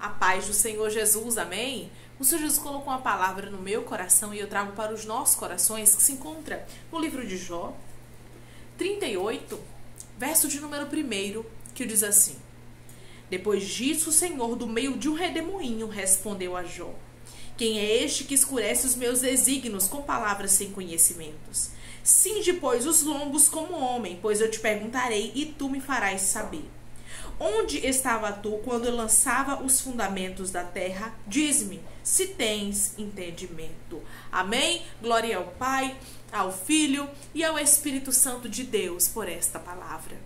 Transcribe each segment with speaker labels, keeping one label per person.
Speaker 1: A paz do Senhor Jesus, amém? O Senhor Jesus colocou uma palavra no meu coração e eu trago para os nossos corações, que se encontra no livro de Jó 38, verso de número 1, que diz assim: Depois disso, o Senhor, do meio de um redemoinho, respondeu a Jó: Quem é este que escurece os meus desígnios com palavras sem conhecimentos? Cinge, pois, os lombos como homem, pois eu te perguntarei e tu me farás saber. Onde estava tu quando eu lançava os fundamentos da terra? Diz-me, se tens entendimento. Amém? Glória ao Pai, ao Filho e ao Espírito Santo de Deus por esta palavra.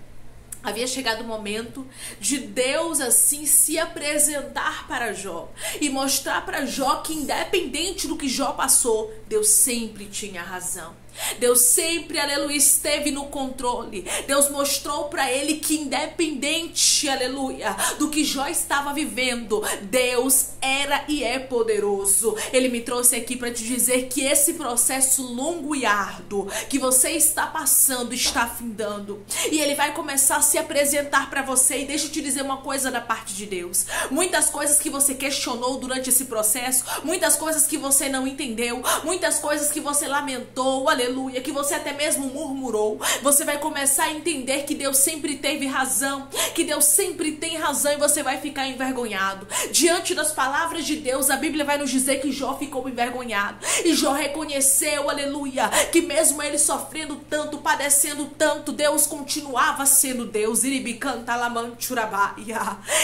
Speaker 1: Havia chegado o momento de Deus assim se apresentar para Jó e mostrar para Jó que, independente do que Jó passou, Deus sempre tinha razão. Deus sempre, aleluia, esteve no controle. Deus mostrou para ele que, independente, aleluia, do que Jó estava vivendo, Deus era e é poderoso. Ele me trouxe aqui para te dizer que esse processo longo e árduo que você está passando está findando, e ele vai começar a se apresentar para você. E deixa eu te dizer uma coisa da parte de Deus: muitas coisas que você questionou durante esse processo, muitas coisas que você não entendeu, muitas coisas que você lamentou, aleluia, que você até mesmo murmurou, você vai começar a entender que Deus sempre teve razão, que Deus sempre tem razão, e você vai ficar envergonhado. Diante das palavras de Deus, a Bíblia vai nos dizer que Jó ficou envergonhado, e Jó reconheceu, aleluia, que mesmo ele sofrendo tanto, padecendo tanto, Deus continuava sendo Deus.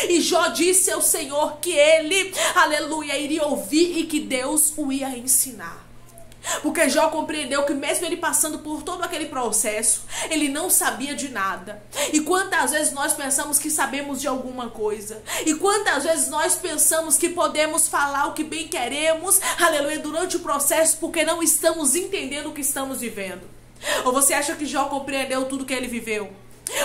Speaker 1: E Jó disse ao Senhor que ele, aleluia, iria ouvir e que Deus o ia ensinar. Porque Jó compreendeu que mesmo ele passando por todo aquele processo, ele não sabia de nada. E quantas vezes nós pensamos que sabemos de alguma coisa, e quantas vezes nós pensamos que podemos falar o que bem queremos, aleluia, durante o processo, porque não estamos entendendo o que estamos vivendo. Ou você acha que Jó compreendeu tudo que ele viveu?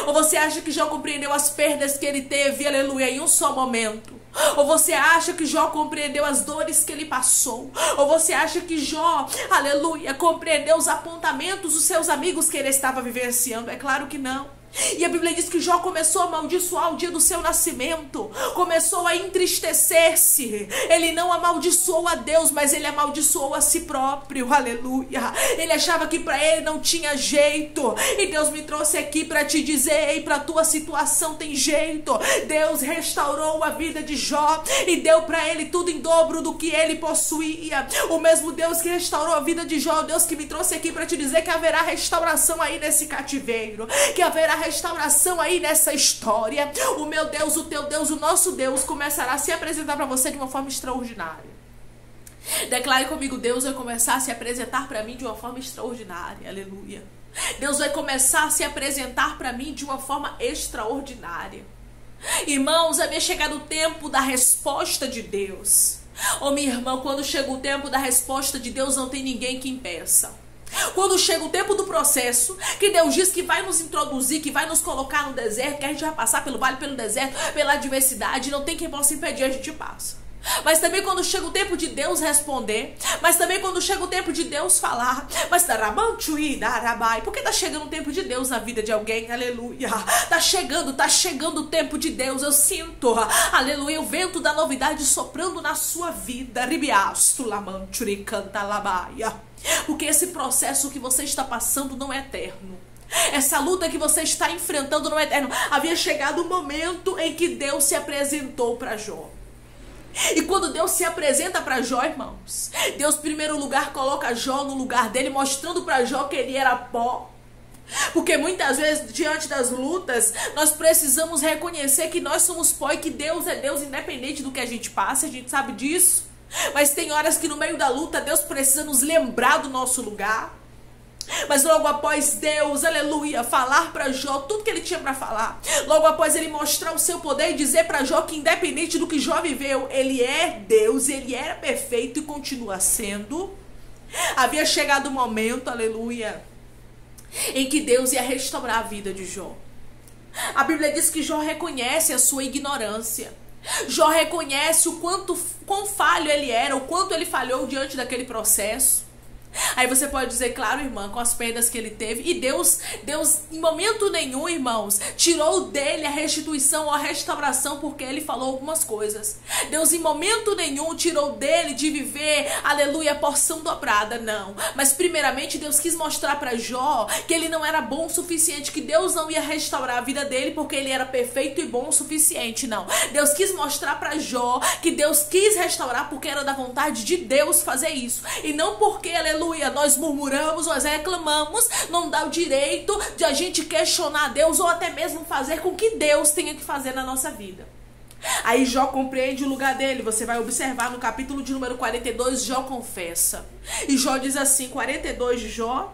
Speaker 1: Ou você acha que Jó compreendeu as perdas que ele teve, aleluia, em um só momento? Ou você acha que Jó compreendeu as dores que ele passou? Ou você acha que Jó, aleluia, compreendeu os apontamentos dos seus amigos que ele estava vivenciando? É claro que não. E a Bíblia diz que Jó começou a amaldiçoar o dia do seu nascimento, começou a entristecer-se. Ele não amaldiçoou a Deus, mas ele amaldiçoou a si próprio, aleluia. Ele achava que para ele não tinha jeito, e Deus me trouxe aqui para te dizer: ei, para tua situação tem jeito. Deus restaurou a vida de Jó e deu para ele tudo em dobro do que ele possuía. O mesmo Deus que restaurou a vida de Jó, o Deus que me trouxe aqui para te dizer que haverá restauração aí nesse cativeiro, que haverá restauração aí nessa história. O meu Deus, o teu Deus, o nosso Deus começará a se apresentar para você de uma forma extraordinária. Declare comigo: Deus vai começar a se apresentar para mim de uma forma extraordinária, aleluia. Deus vai começar a se apresentar para mim de uma forma extraordinária. Irmãos, havia chegado o tempo da resposta de Deus. Ô minha irmã, quando chega o tempo da resposta de Deus, não tem ninguém que impeça. Quando chega o tempo do processo, que Deus diz que vai nos introduzir, que vai nos colocar no deserto, que a gente vai passar pelo vale, pelo deserto, pela adversidade, não tem quem possa impedir, a gente passa. Mas também quando chega o tempo de Deus responder, mas também quando chega o tempo de Deus falar, mas porque tá chegando o tempo de Deus na vida de alguém, aleluia. Tá chegando o tempo de Deus. Eu sinto, aleluia, o vento da novidade soprando na sua vida. Porque esse processo que você está passando não é eterno. Essa luta que você está enfrentando não é eterno. Havia chegado o momento em que Deus se apresentou para Jó. E quando Deus se apresenta para Jó, irmãos, Deus, em primeiro lugar, coloca Jó no lugar dele, mostrando para Jó que ele era pó. Porque muitas vezes, diante das lutas, nós precisamos reconhecer que nós somos pó e que Deus é Deus, independente do que a gente passa, a gente sabe disso. Mas tem horas que no meio da luta, Deus precisa nos lembrar do nosso lugar. Mas logo após Deus, aleluia, falar para Jó tudo que ele tinha para falar, logo após ele mostrar o seu poder e dizer para Jó que, independente do que Jó viveu, ele é Deus, ele era perfeito e continua sendo, havia chegado o momento, aleluia, em que Deus ia restaurar a vida de Jó. A Bíblia diz que Jó reconhece a sua ignorância. Jó reconhece quão falho ele era, o quanto ele falhou diante daquele processo. Aí você pode dizer, claro, irmã, com as perdas que ele teve. E Deus, em momento nenhum, irmãos, tirou dele a restituição ou a restauração, porque ele falou algumas coisas. Deus, em momento nenhum, tirou dele de viver, aleluia, a porção dobrada, não. Mas, primeiramente, Deus quis mostrar para Jó que ele não era bom o suficiente, que Deus não ia restaurar a vida dele, porque ele era perfeito e bom o suficiente, não. Deus quis mostrar para Jó que Deus quis restaurar porque era da vontade de Deus fazer isso. E não porque, aleluia, nós murmuramos, nós reclamamos, não dá o direito de a gente questionar Deus ou até mesmo fazer com que Deus tenha que fazer na nossa vida. Aí Jó compreende o lugar dele. Você vai observar no capítulo de número 42, Jó confessa. E Jó diz assim, 42 de Jó,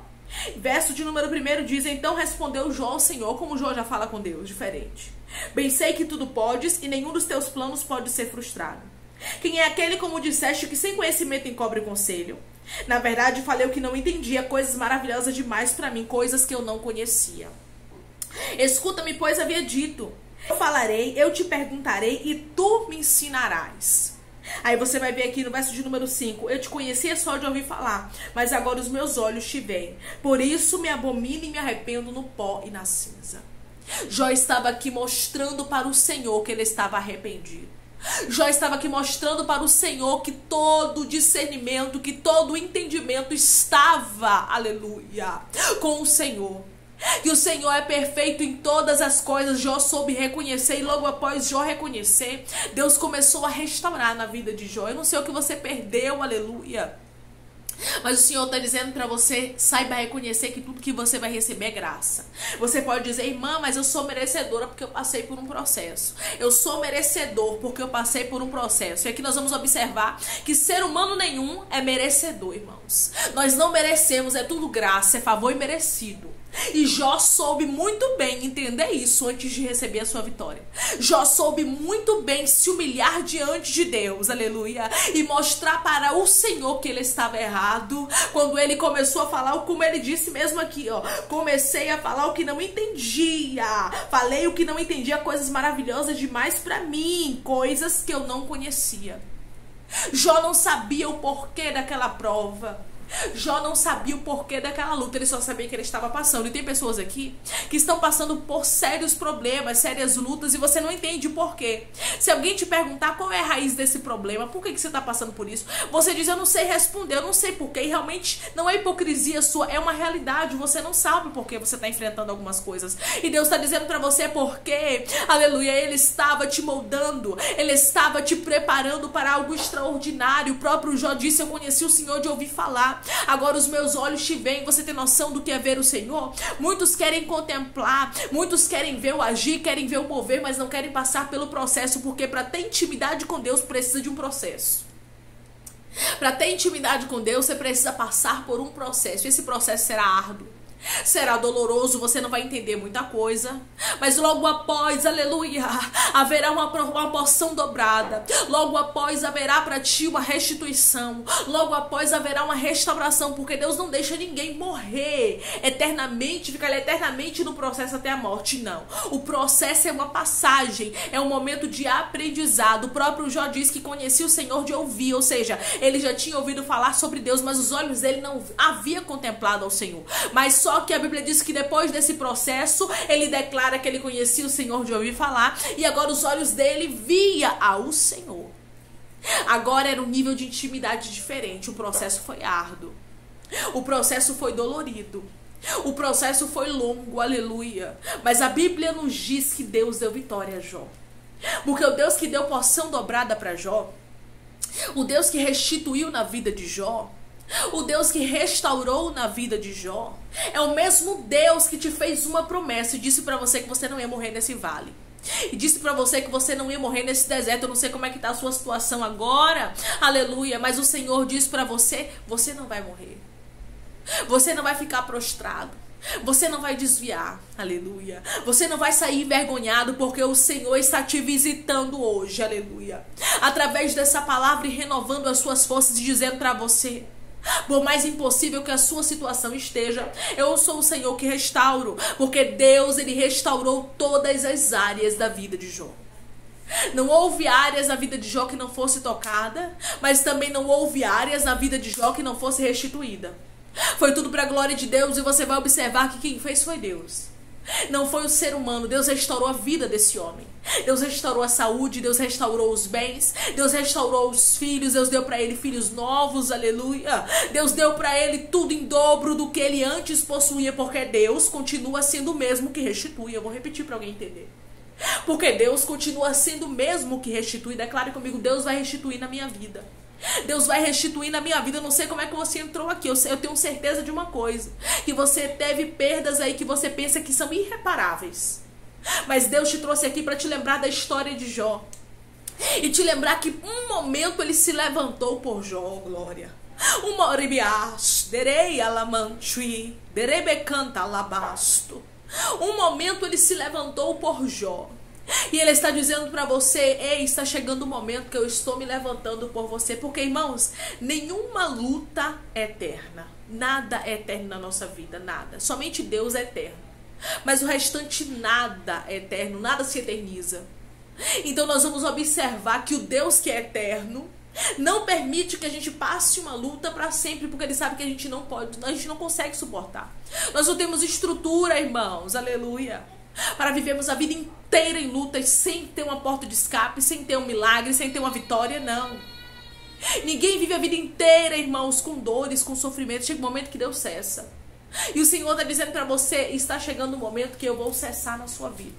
Speaker 1: verso de número 1 diz: então respondeu Jó ao Senhor, como Jó já fala com Deus, diferente. Bem sei que tudo podes e nenhum dos teus planos pode ser frustrado. Quem é aquele, como disseste, que sem conhecimento encobre conselho? Na verdade, falei o que não entendia, coisas maravilhosas demais para mim, coisas que eu não conhecia. Escuta-me, pois havia dito: eu falarei, eu te perguntarei e tu me ensinarás. Aí você vai ver aqui no verso de número 5: eu te conhecia só de ouvir falar, mas agora os meus olhos te veem. Por isso me abomino e me arrependo no pó e na cinza. Jó estava aqui mostrando para o Senhor que ele estava arrependido. Jó estava aqui mostrando para o Senhor que todo discernimento, que todo entendimento estava, aleluia, com o Senhor. Que o Senhor é perfeito em todas as coisas. Jó soube reconhecer, e logo após Jó reconhecer, Deus começou a restaurar na vida de Jó. Eu não sei o que você perdeu, aleluia, mas o Senhor está dizendo para você: saiba reconhecer que tudo que você vai receber é graça. Você pode dizer: irmã, mas eu sou merecedora porque eu passei por um processo. Eu sou merecedor porque eu passei por um processo. E aqui nós vamos observar que ser humano nenhum é merecedor, irmãos. Nós não merecemos, é tudo graça, é favor imerecido. E Jó soube muito bem entender isso antes de receber a sua vitória. Jó soube muito bem se humilhar diante de Deus, aleluia, e mostrar para o Senhor que ele estava errado. Quando ele começou a falar, como ele disse mesmo aqui, ó: comecei a falar o que não entendia, falei o que não entendia, coisas maravilhosas demais para mim, coisas que eu não conhecia. Jó não sabia o porquê daquela prova. Jó não sabia o porquê daquela luta, ele só sabia que ele estava passando. E tem pessoas aqui que estão passando por sérios problemas, sérias lutas, e você não entende o porquê. Se alguém te perguntar qual é a raiz desse problema, por que você está passando por isso, você diz: eu não sei responder, eu não sei porquê. E realmente não é hipocrisia sua, é uma realidade. Você não sabe por que você está enfrentando algumas coisas. E Deus está dizendo para você porque, aleluia, ele estava te moldando, ele estava te preparando para algo extraordinário. O próprio Jó disse: eu conheci o Senhor de ouvir falar, agora os meus olhos te veem. Você tem noção do que é ver o Senhor? Muitos querem contemplar, muitos querem ver o agir, querem ver o mover, mas não querem passar pelo processo, porque para ter intimidade com Deus precisa de um processo. Para ter intimidade com Deus você precisa passar por um processo. Esse processo será árduo, será doloroso, você não vai entender muita coisa, mas logo após, aleluia, haverá uma porção dobrada. Logo após haverá para ti uma restituição. Logo após haverá uma restauração, porque Deus não deixa ninguém morrer eternamente, ficar eternamente no processo até a morte, não. O processo é uma passagem, é um momento de aprendizado. O próprio Jó diz que conhecia o Senhor de ouvir, ou seja, ele já tinha ouvido falar sobre Deus, mas os olhos dele não havia contemplado ao Senhor. Mas só que a Bíblia diz que depois desse processo, ele declara que ele conhecia o Senhor de ouvir falar, e agora os olhos dele via ao Senhor. Agora era um nível de intimidade diferente. O processo foi árduo, o processo foi dolorido, o processo foi longo, aleluia. Mas a Bíblia nos diz que Deus deu vitória a Jó, porque o Deus que deu porção dobrada para Jó, o Deus que restituiu na vida de Jó, o Deus que restaurou na vida de Jó, é o mesmo Deus que te fez uma promessa e disse para você que você não ia morrer nesse vale. E disse para você que você não ia morrer nesse deserto. Eu não sei como é que tá a sua situação agora, aleluia, mas o Senhor disse para você: você não vai morrer. Você não vai ficar prostrado. Você não vai desviar, aleluia. Você não vai sair envergonhado, porque o Senhor está te visitando hoje, aleluia, através dessa palavra, e renovando as suas forças e dizendo para você: por mais impossível que a sua situação esteja, eu sou o Senhor que restauro, porque Deus, ele restaurou todas as áreas da vida de Jó. Não houve áreas na vida de Jó que não fosse tocada, mas também não houve áreas na vida de Jó que não fosse restituída. Foi tudo para a glória de Deus, e você vai observar que quem fez foi Deus. Não foi o ser humano. Deus restaurou a vida desse homem. Deus restaurou a saúde, Deus restaurou os bens, Deus restaurou os filhos, Deus deu para ele filhos novos, aleluia. Deus deu para ele tudo em dobro do que ele antes possuía, porque Deus continua sendo o mesmo que restitui. Eu vou repetir para alguém entender. Porque Deus continua sendo o mesmo que restitui. Declare comigo: Deus vai restituir na minha vida. Deus vai restituir na minha vida. Eu não sei como é que você entrou aqui. Eu tenho certeza de uma coisa: que você teve perdas aí que você pensa que são irreparáveis. Mas Deus te trouxe aqui para te lembrar da história de Jó. E te lembrar que um momento ele se levantou por Jó, glória. Um momento ele se levantou por Jó. E ele está dizendo para você: ei, está chegando o momento que eu estou me levantando por você. Porque, irmãos, nenhuma luta é eterna. Nada é eterno na nossa vida, nada. Somente Deus é eterno. Mas o restante nada é eterno, nada se eterniza. Então nós vamos observar que o Deus que é eterno não permite que a gente passe uma luta para sempre, porque ele sabe que a gente não pode, a gente não consegue suportar. Nós não temos estrutura, irmãos, aleluia, para vivermos a vida inteira em lutas sem ter uma porta de escape, sem ter um milagre, sem ter uma vitória, não. Ninguém vive a vida inteira, irmãos, com dores, com sofrimento. Chega um momento que Deus cessa. E o Senhor está dizendo para você: está chegando o momento que eu vou cessar na sua vida,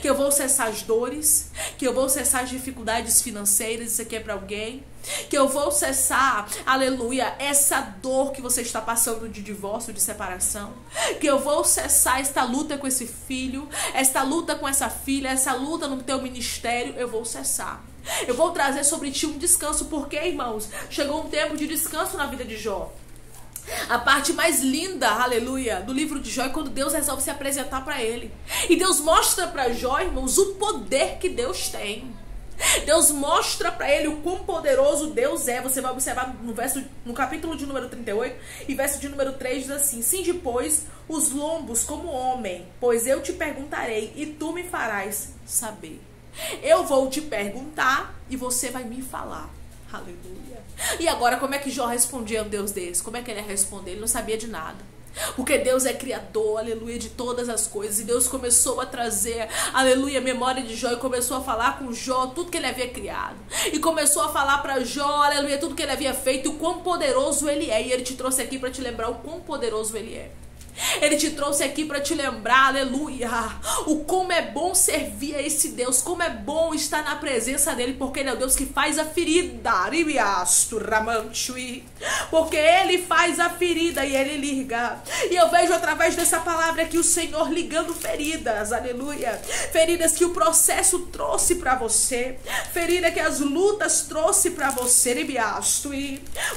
Speaker 1: que eu vou cessar as dores, que eu vou cessar as dificuldades financeiras. Isso aqui é para alguém. Que eu vou cessar, aleluia, essa dor que você está passando de divórcio, de separação. Que eu vou cessar esta luta com esse filho, esta luta com essa filha, essa luta no teu ministério. Eu vou cessar. Eu vou trazer sobre ti um descanso. Porque, irmãos, chegou um tempo de descanso na vida de Jó. A parte mais linda, aleluia, do livro de Jó é quando Deus resolve se apresentar para ele. E Deus mostra para Jó, irmãos, o poder que Deus tem. Deus mostra para ele o quão poderoso Deus é. Você vai observar no capítulo de número 38 e verso de número 3 diz assim: cinde, pois, os lombos como homem, pois eu te perguntarei e tu me farás saber. Eu vou te perguntar e você vai me falar. Aleluia. E agora, como é que Jó respondia a um Deus desse? Como é que ele ia responder? Ele não sabia de nada. Porque Deus é criador, aleluia, de todas as coisas. E Deus começou a trazer, aleluia, a memória de Jó. E começou a falar com Jó tudo que ele havia criado. E começou a falar para Jó, aleluia, tudo que ele havia feito. O quão poderoso ele é. E ele te trouxe aqui para te lembrar o quão poderoso ele é. Ele te trouxe aqui para te lembrar, aleluia, o como é bom servir a esse Deus, como é bom estar na presença dele, porque ele é o Deus que faz a ferida, porque ele faz a ferida e ele liga. E eu vejo através dessa palavra aqui o Senhor ligando feridas, aleluia, feridas que o processo trouxe para você, ferida que as lutas trouxe para você,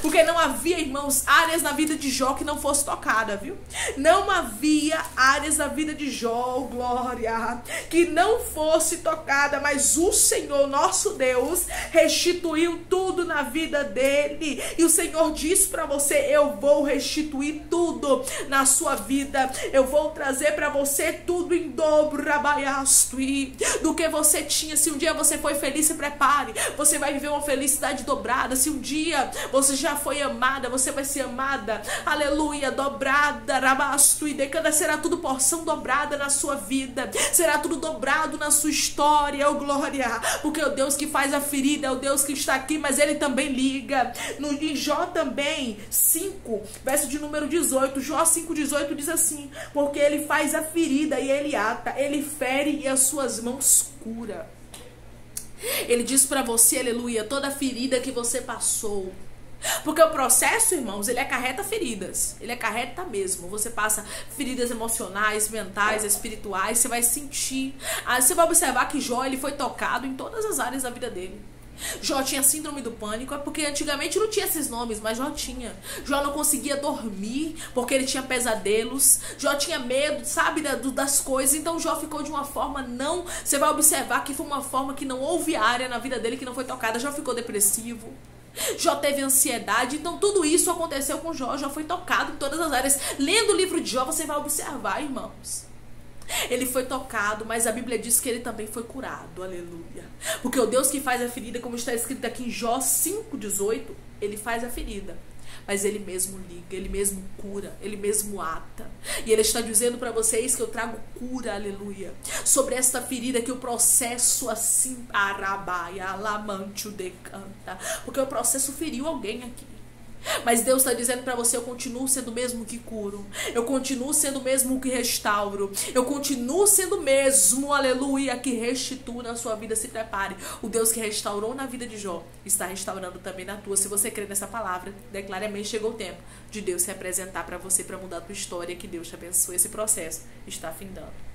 Speaker 1: porque não havia, irmãos, áreas na vida de Jó que não fosse tocada, viu? Não havia áreas da vida de Jó, glória, que não fosse tocada, mas o Senhor, nosso Deus, restituiu tudo na vida dele. E o Senhor diz para você: eu vou restituir tudo na sua vida, eu vou trazer para você tudo em dobro, do que você tinha. Se um dia você foi feliz, se prepare, você vai viver uma felicidade dobrada. Se um dia você já foi amada, você vai ser amada, aleluia, dobrada, e decana, será tudo porção dobrada na sua vida, será tudo dobrado na sua história, oh glória, porque o Deus que faz a ferida é o Deus que está aqui, mas ele também liga. Em Jó também 5, verso de número 18, Jó 5:18 diz assim: porque ele faz a ferida e ele ata, ele fere e as suas mãos cura. Ele diz para você, aleluia, toda a ferida que você passou. Porque o processo, irmãos, ele acarreta feridas. Ele acarreta mesmo. Você passa feridas emocionais, mentais, espirituais. Você vai sentir. Você vai observar que Jó, ele foi tocado em todas as áreas da vida dele. Jó tinha síndrome do pânico, é porque antigamente não tinha esses nomes, mas Jó tinha. Jó não conseguia dormir porque ele tinha pesadelos. Jó tinha medo, sabe, das coisas. Então Jó ficou de uma forma não... Você vai observar que foi uma forma que não houve área na vida dele que não foi tocada. Jó ficou depressivo. Jó teve ansiedade. Então tudo isso aconteceu com Jó. Jó foi tocado em todas as áreas. Lendo o livro de Jó, você vai observar, irmãos. Ele foi tocado, mas a Bíblia diz que ele também foi curado, aleluia. Porque o Deus que faz a ferida, como está escrito aqui em Jó 5:18, ele faz a ferida, Mas Ele mesmo liga, Ele mesmo cura, Ele mesmo ata. E Ele está dizendo para vocês que eu trago cura, aleluia, sobre esta ferida, que o processo assim, arabaia, lamante o decanta, porque o processo feriu alguém aqui. Mas Deus está dizendo para você: eu continuo sendo o mesmo que curo, eu continuo sendo o mesmo que restauro, eu continuo sendo o mesmo, aleluia, que restituo na sua vida. Se prepare, o Deus que restaurou na vida de Jó está restaurando também na tua. Se você crê nessa palavra, declare amém. Chegou o tempo de Deus se apresentar para você, para mudar a tua história. Que Deus te abençoe. Esse processo está findando.